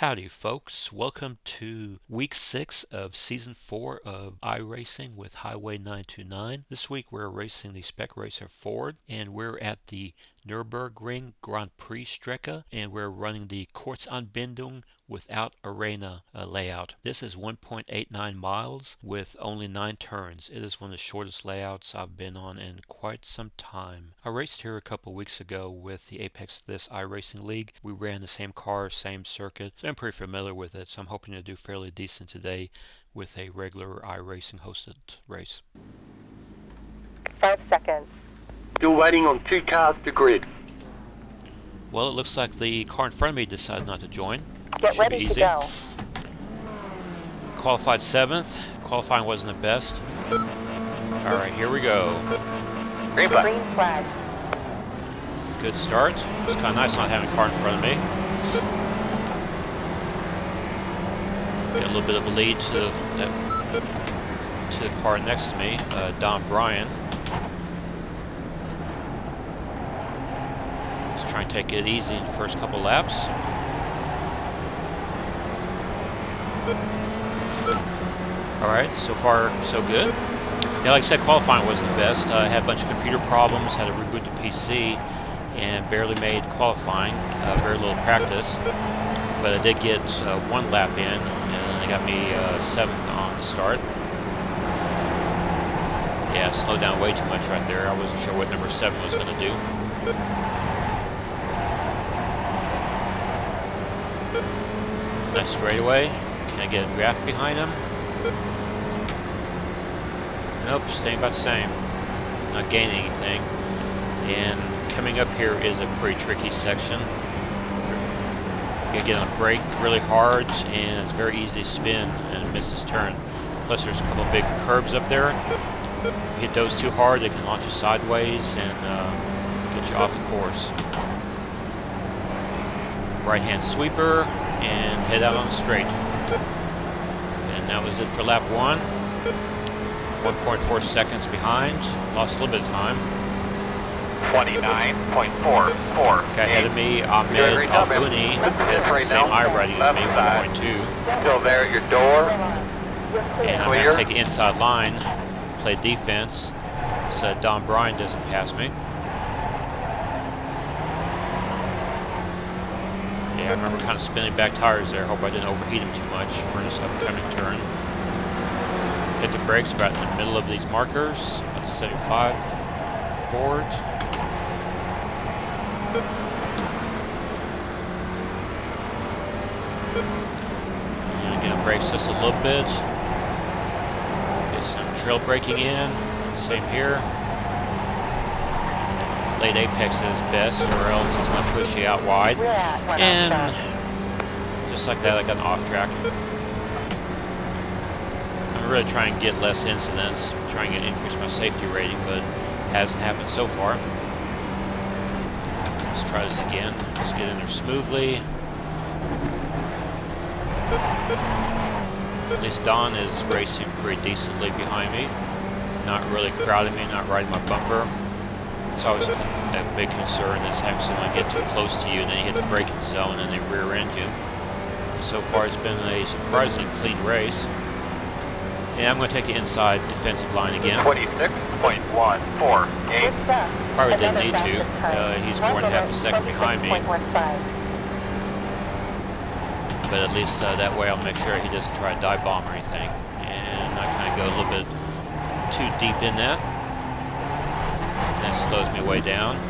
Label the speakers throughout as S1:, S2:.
S1: Howdy folks, welcome to week 6 of season 4 of iRacing with Hwy929. This week we're racing the Spec Racer Ford and we're at the Nurburgring Grand Prix Strecke and we're running the Kurzanbindung without arena layout. This is 1.89 miles with only 9 turns. It is one of the shortest layouts I've been on in quite some time. I raced here a couple weeks ago with the Apex This iRacing League. We ran the same car, same circuit, so I'm pretty familiar with it, so I'm hoping to do fairly decent today with a regular iRacing hosted race.
S2: 5 seconds.
S3: Still waiting on 2 cars to grid.
S1: Well, it looks like the car in front of me decided not to join.
S2: Get
S1: Should
S2: ready
S1: be
S2: to
S1: easy.
S2: go.
S1: Qualified 7th. Qualifying wasn't the best. Alright, here we go.
S3: Green flag.
S2: Green flag.
S1: Good start. It's kind of nice not having a car in front of me. Get a little bit of a lead to the car next to me, Don Bryan. Let's try and take it easy in the first couple laps. Alright, so far so good. Yeah, like I said, qualifying wasn't the best. I had a bunch of computer problems, had to reboot the PC, and barely made qualifying, very little practice. But I did get 1 lap in, and they got me 7th on the start. Yeah, slowed down way too much right there. I wasn't sure what number 7 was going to do. Nice straightaway. Can I get a draft behind him? Nope, staying about the same. Not gaining anything. And coming up here is a pretty tricky section. You gotta get on the brake really hard, and it's very easy to spin and miss this turn. Plus, there's a couple big curbs up there. If you hit those too hard, they can launch you sideways and get you off the course. Right-hand sweeper, and head out on the straight. And that was it for lap 1. 1.4 seconds behind. Lost a little bit of time.
S3: 29.44.
S1: Guy ahead of me, Ahmed Al-Buni, has the same eye rating as me, 1.2.
S3: Still there at your door.
S1: And I'm going to take the inside line, play defense, so Don Bryan doesn't pass me. Yeah, I remember kind of spinning back tires there. Hope I didn't overheat him too much for this upcoming turn. Hit the brakes about in the middle of these markers at the 75 board. And again, brakes just a little bit. Get some trail braking in. Same here. Late apex is best, or else it's going to push you out wide. And just like that, I got an off track. I'm really trying to get less incidents, trying to increase my safety rating, but it hasn't happened so far. Let's try this again. Let's get in there smoothly. At least Don is racing pretty decently behind me. Not really crowding me, not riding my bumper. It's always a big concern is having someone get too close to you and then you hit the braking zone and they rear end you. So far it's been a surprisingly clean race. And I'm going to take the inside defensive line again.
S3: 26.148.
S1: Probably didn't need to. He's more than half a second behind me. But at least that way I'll make sure he doesn't try to dive bomb or anything. And I kind of go a little bit too deep in that. And that slows me way down.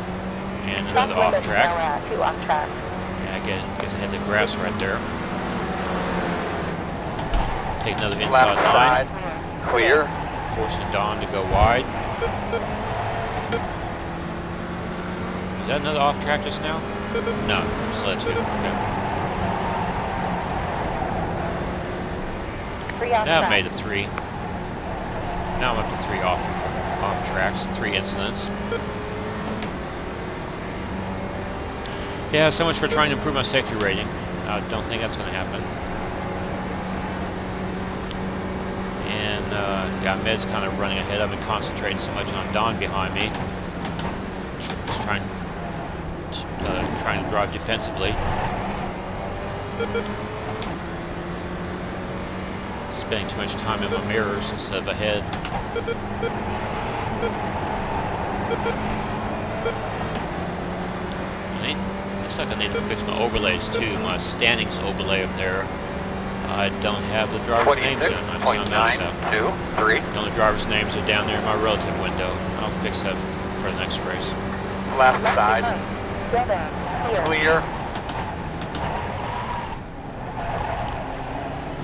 S1: And another off track.
S2: Two off track.
S1: And I guess I hit the grass right there. Take another inside line.
S3: Clear.
S1: Forcing Don to go wide. Is that another off track just now? No, just let two. Okay. Now I've made it 3. Now I'm up to 3 off tracks, 3 incidents. Yeah, so much for trying to improve my safety rating. I don't think that's going to happen. And yeah, Med's kind of running ahead. I've been concentrating so much on Don behind me. Just trying to drive defensively. Spending too much time in my mirrors instead of ahead. Looks like I need to fix my overlays too. My standings overlay up there, I don't have the driver's names in. I just don't notice that. The only driver's names are down there in my relative window. I'll fix that for the next race.
S3: Left side. Clear.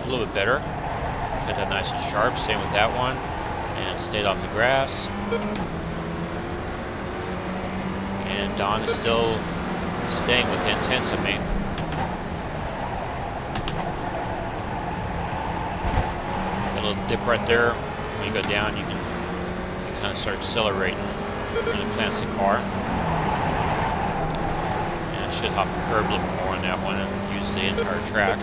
S1: A little bit better. Cut that nice and sharp. Same with that one. And stayed off the grass. And Don is still staying within tenths of me. A little dip right there. When you go down, you can kind of start accelerating. Really plants the car. And I should hop the curb a little more on that one and use the entire track.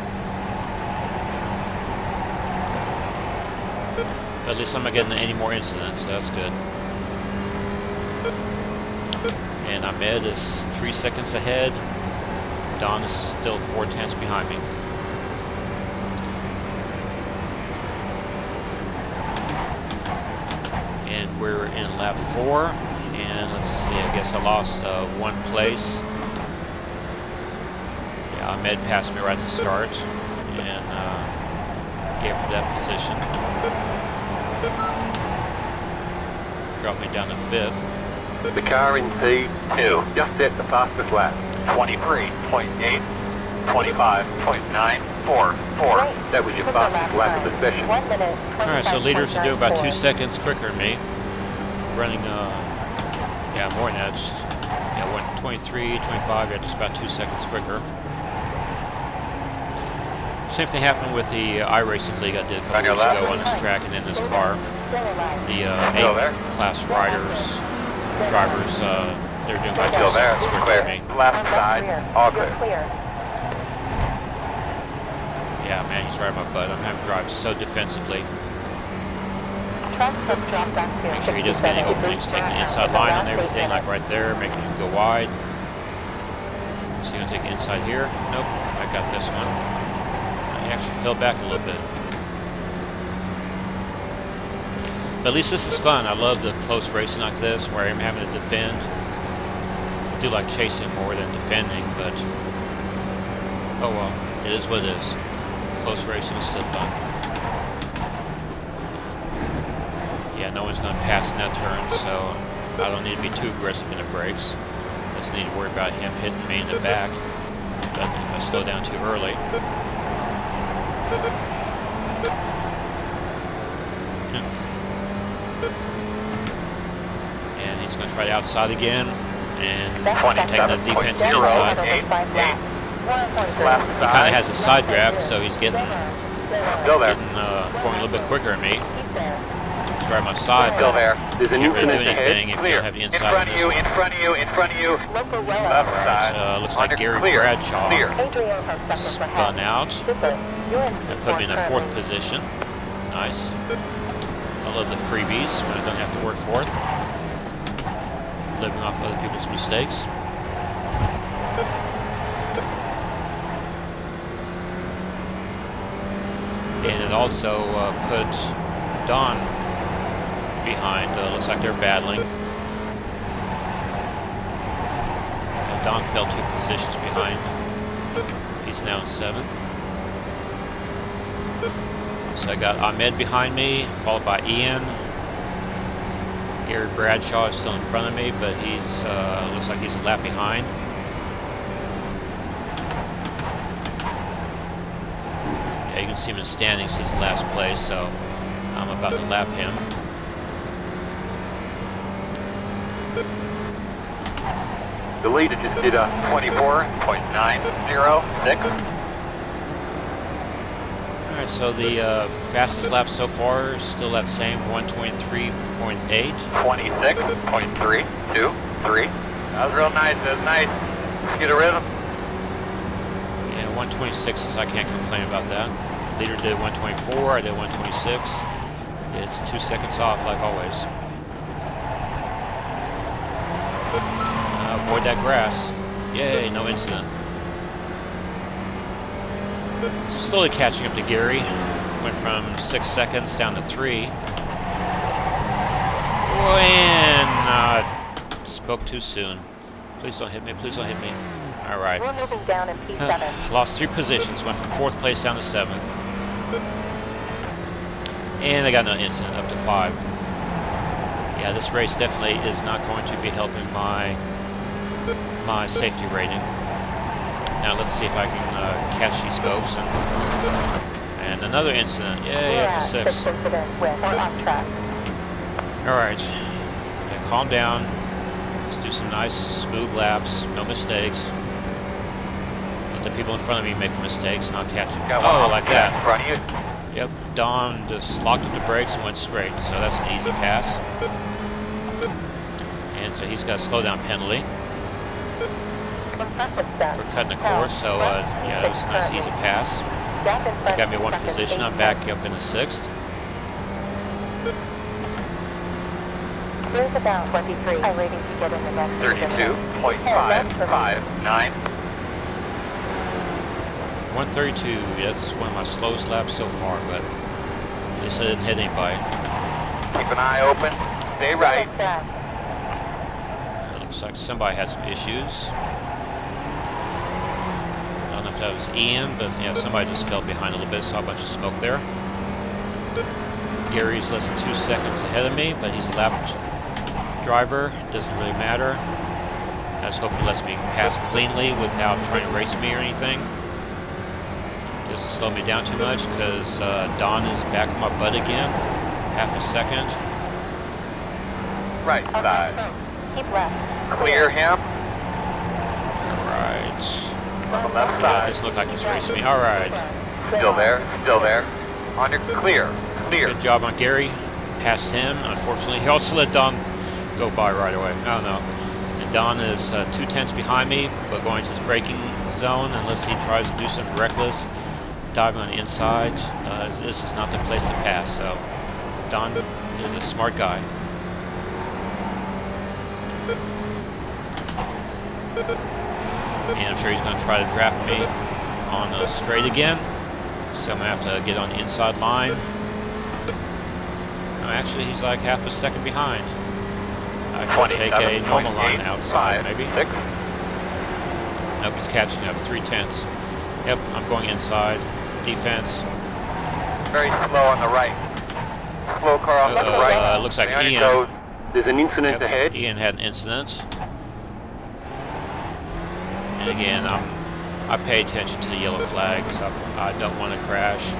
S1: But at least I'm not getting any more incidents, so that's good. And Ahmed is 3 seconds ahead. Don is still 4 tenths behind me. And we're in lap 4. And let's see, I guess I lost 1 place. Yeah, Ahmed passed me right at the start and gave me that position. Dropped me down to 5th.
S3: The car in P2 just hit the fastest lap. 23.8, 25.944. That was your fastest lap of the session.
S1: Alright, so leaders are doing about 2 seconds quicker than me. Running, yeah, more than that. Yeah, went 23, 25, yeah, just about 2 seconds quicker. Same thing happened with the iRacing league I did a couple weeks ago on this track and in this car. The A-class drivers, they're doing about 2 seconds quicker than me.
S3: Left side, all clear.
S1: Yeah, man, he's right on my butt. I'm having to drive so defensively. Make sure he doesn't get any openings, taking the inside line on everything, like right there, making him go wide. So you're gonna take the inside here. Nope, I got this one. He actually fell back a little bit. But at least this is fun. I love the close racing like this, where I'm having to defend. I do like chasing more than defending, but oh well, it is what it is. Close racing is still fun. Yeah, no one's going to pass in that turn, so I don't need to be too aggressive in the brakes. I just need to worry about him hitting me in the back. But if I slow down too early. And he's going to try the outside again. And taking the defense inside. He kind of has a side draft, so he's going a little bit quicker than me. Right on my side,
S3: still there. There's
S1: can't really do anything if you don't have the inside on this one.
S3: In front of you. Left side.
S1: Looks like Gary Bradshaw spun out and put me in the 4th position. Nice. I love the freebies when I don't have to work for it. Living off other people's mistakes. And it also put Don behind. Looks like they're battling. And Don fell 2 positions behind. He's now in 7th. So I got Ahmed behind me, followed by Ian. Gary Bradshaw is still in front of me, but he's looks like he's a lap behind. Yeah, you can see him in the standings. He's in last place, so I'm about to lap him.
S3: The leader just did a 24.906.
S1: Alright, so the fastest lap so far is still that same 123.8.
S3: 26.323. That was real nice, that was nice. Let's get a rhythm.
S1: Yeah, 126 I can't complain about that. Leader did 124, I did 126. It's 2 seconds off like always. Avoid that grass. Yay, no incident. Slowly catching up to Gary. Went from 6 seconds down to 3. And spoke too soon. Please don't hit me. Please don't hit me. All right.
S2: We're moving down in P7.
S1: Lost 3 positions. Went from 4th place down to 7th. And I got another incident up to 5. Yeah, this race definitely is not going to be helping my safety rating. Now let's see if I can catch these folks. And another incident. Yay, up to 6.
S2: Incident with or off track.
S1: Alright. Okay, calm down. Let's do some nice smooth laps. No mistakes. Let the people in front of me make mistakes, not catch them. Oh, like that.
S3: In front of you.
S1: Yep, Don just locked up the brakes and went straight. So that's an easy pass. And so he's got a slowdown penalty for cutting the course. So yeah, that was a nice easy pass. He got me 1 position. I'm back up in the 6th.
S2: There's about 23. I'm waiting to get in the next
S3: 32.559.
S1: 132. That's one of my slowest laps so far, but at least I didn't hit anybody.
S3: Keep an eye open. Stay right.
S1: It looks like somebody had some issues. I don't know if that was Ian, but yeah, somebody just fell behind a little bit. Saw a bunch of smoke there. Gary's less than 2 seconds ahead of me, but he's a lap driver. It doesn't really matter. I just hope he lets me pass cleanly without trying to race me or anything. Doesn't slow me down too much because Don is back on my butt again. Half a second.
S3: Right side.
S2: Keep left.
S3: Clear him.
S1: Alright.
S3: On the left
S1: Yeah, it
S3: side.
S1: doesn't look like he's racing me. Alright.
S3: Still there. Still there. On your clear. Clear.
S1: Good job on Gary. Passed him. Unfortunately, he also let Don go by right away. I don't know. And Don is 2 tenths behind me, but going to his braking zone unless he tries to do something reckless. Diving on the inside. This is not the place to pass, so Don is a smart guy. And I'm sure he's going to try to draft me on a straight again. So I'm going to have to get on the inside line. No, actually, he's like half a second behind. I can take a normal line outside, maybe.
S3: 6.
S1: Nope, he's catching up. 3 tenths. Yep, I'm going inside. Defense.
S3: Very slow on the right. Slow car on the right.
S1: Looks like
S3: There
S1: Ian.
S3: goes. There's an incident
S1: Yep,
S3: ahead.
S1: Ian had an incident. And again, I pay attention to the yellow flags. I don't want to crash.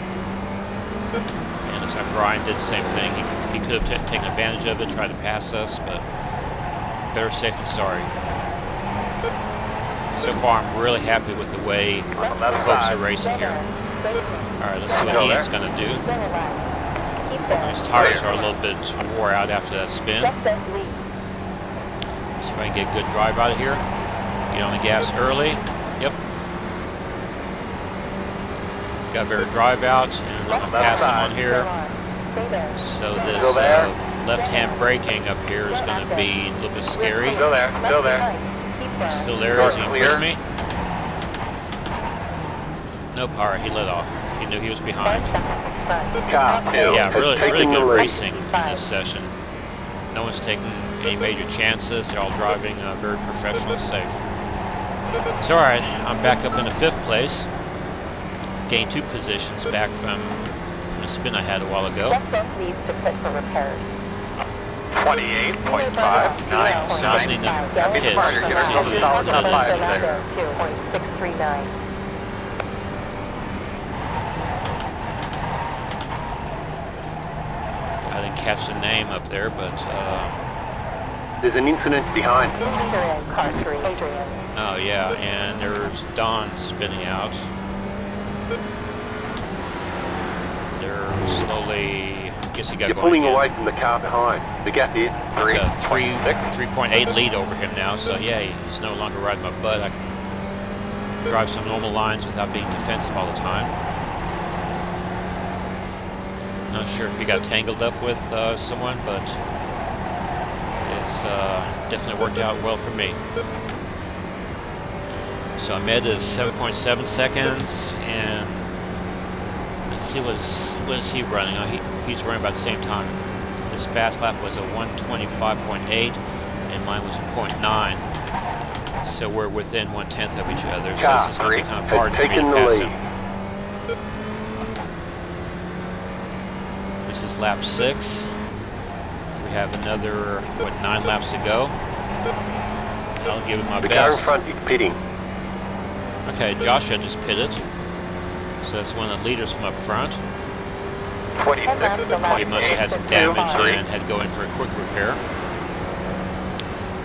S1: And it looks like Brian did the same thing. He could have taken advantage of it, tried to pass us, but better safe than sorry. So far, I'm really happy with the way folks are racing here. Alright, let's see what Ian's going to do. His tires are a little bit wore out after that spin. See if I can get a good drive out of here. Get on the gas early. Yep. Got a better drive out, and I'm going to pass him on here. So this left-hand braking up here is going to be a little bit scary.
S3: Still there. Still there.
S1: Still there as he pushed me. Nope, alright, he let off. He knew he was behind. Yeah, really good racing in this session. No one's taking any major chances. They're all driving very professional and safe. So alright, I'm back up in the 5th place. Gained 2 positions back from the spin I had a while ago.
S2: Needs to put for repairs.
S3: 28.599.
S1: So I just need to hit. Let's see who
S3: there.
S2: 2.639.
S1: I didn't catch the name up there, but
S3: There's an incident behind.
S2: Leader in car 3, Adrian.
S1: oh yeah, and there's Don spinning out. They're slowly. I guess he got
S3: You're
S1: going
S3: pulling
S1: again.
S3: away from the car behind. The gap is
S1: Got
S3: 3.6.
S1: 3.8 lead over him now, so yeah, he's no longer riding my butt. I can drive some normal lines without being defensive all the time. Not sure if he got tangled up with someone, but it's definitely worked out well for me. So I'm at 7.7 seconds, and let's see what is he running. He's running about the same time. His fast lap was a 125.8, and mine was a 0.9. So we're within 1/10 of each other. So this is going to be kind of hard for me to pass him. This is lap 6. We have another 9 laps to go. I'll give it my best.
S3: The car in front is pitting.
S1: Okay, Joshua just pitted. So that's one of the leaders from up front.
S3: 26.
S1: He must have had some damage and had to go in for a quick repair.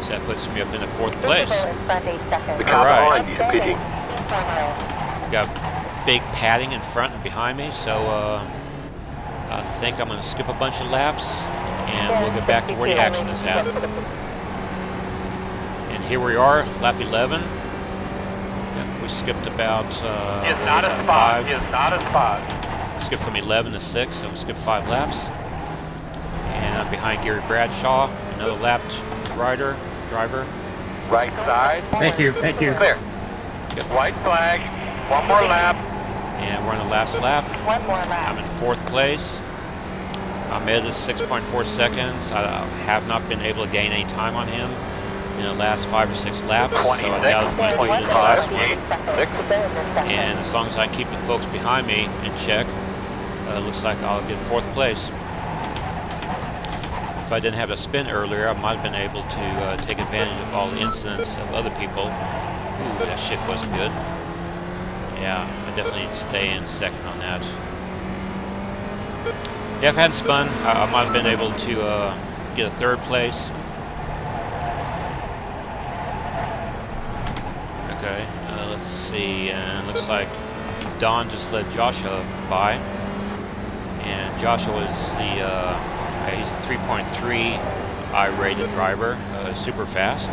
S1: So that puts me up in the 4th place.
S3: The car behind is pitting.
S1: We got big padding in front and behind me, so I think I'm going to skip a bunch of laps and we'll get back to where the action is at. And here we are, lap 11. We skipped about
S3: It's not a spot. It's not a spot.
S1: Skipped from 11 to 6, so we skipped 5 laps. And I'm behind Gary Bradshaw, another lapped driver.
S3: Right side.
S4: Thank you.
S3: Clear.
S1: Yep.
S3: White flag. One more lap.
S1: And we're on the last lap.
S2: One more lap.
S1: I'm in 4th place. I'm at 6.4 seconds. I have not been able to gain any time on him in the last 5 or 6 laps, so I doubt if I'm going to in the last one. And as long as I keep the folks behind me in check, looks like I'll get 4th place. If I didn't have a spin earlier, I might have been able to take advantage of all the incidents of other people. Ooh, that shift wasn't good. Yeah, I definitely need to stay in 2nd on that. Yeah, if I hadn't spun, I might have been able to get a 3rd place. Okay, let's see, and looks like Don just led Joshua by. And Joshua is he's a 3.3 I-rated driver, super fast.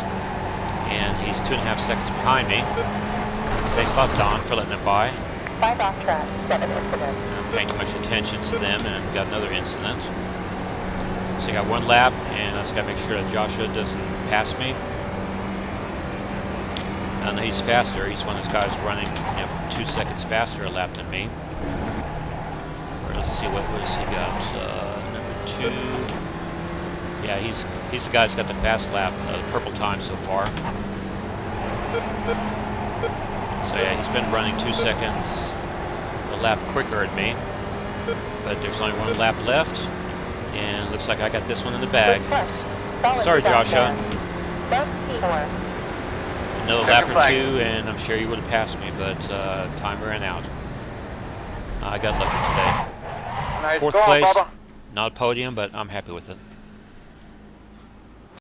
S1: And he's 2.5 seconds behind me. Thanks a lot, Don, for letting him by.
S2: 5 off track, 7 incidents.
S1: I'm paying too much attention to them, and got another incident. So I got 1 lap, and I just got to make sure that Joshua doesn't pass me. And he's faster. He's one of those guys running 2 seconds faster a lap than me. Or let's see, what was he got? Number 2. Yeah, he's the guy that's got the fast lap, the purple time so far. So yeah, he's been running 2 seconds a lap quicker than me. But there's only 1 lap left, and looks like I got this one in the bag. Sorry, Joshua. Another lap or 2, and I'm sure you would have passed me, but time ran out. I got lucky today.
S3: Nice
S1: 4th
S3: going,
S1: place,
S3: Bubba.
S1: not a podium, but I'm happy with it.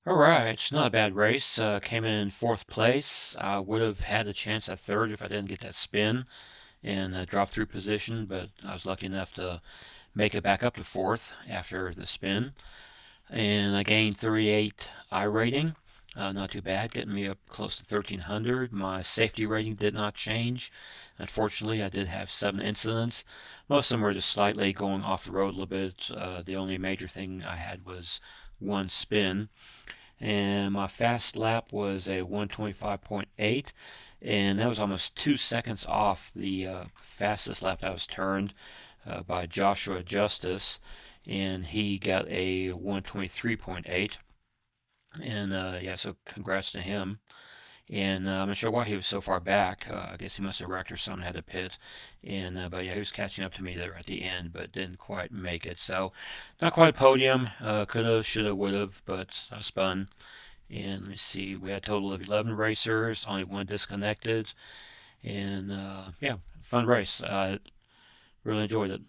S1: Alright, not a bad race. Came in 4th place. I would have had a chance at 3rd if I didn't get that spin and drop through position, but I was lucky enough to make it back up to 4th after the spin. And I gained 38 I rating. Not too bad, getting me up close to 1,300. My safety rating did not change. Unfortunately, I did have 7 incidents. Most of them were just slightly going off the road a little bit. The only major thing I had was 1 spin. And my fast lap was a 125.8, and that was almost 2 seconds off the fastest lap that was turned by Joshua Justice, and he got a 123.8. And yeah, so congrats to him. And I'm not sure why he was so far back. I guess he must have wrecked or something, had to pit. And but yeah, he was catching up to me there at the end, but didn't quite make it. So not quite a podium. Coulda, shoulda, woulda, but I spun. And let me see, we had a total of 11 racers, only 1 disconnected. And yeah, fun race. Really enjoyed it.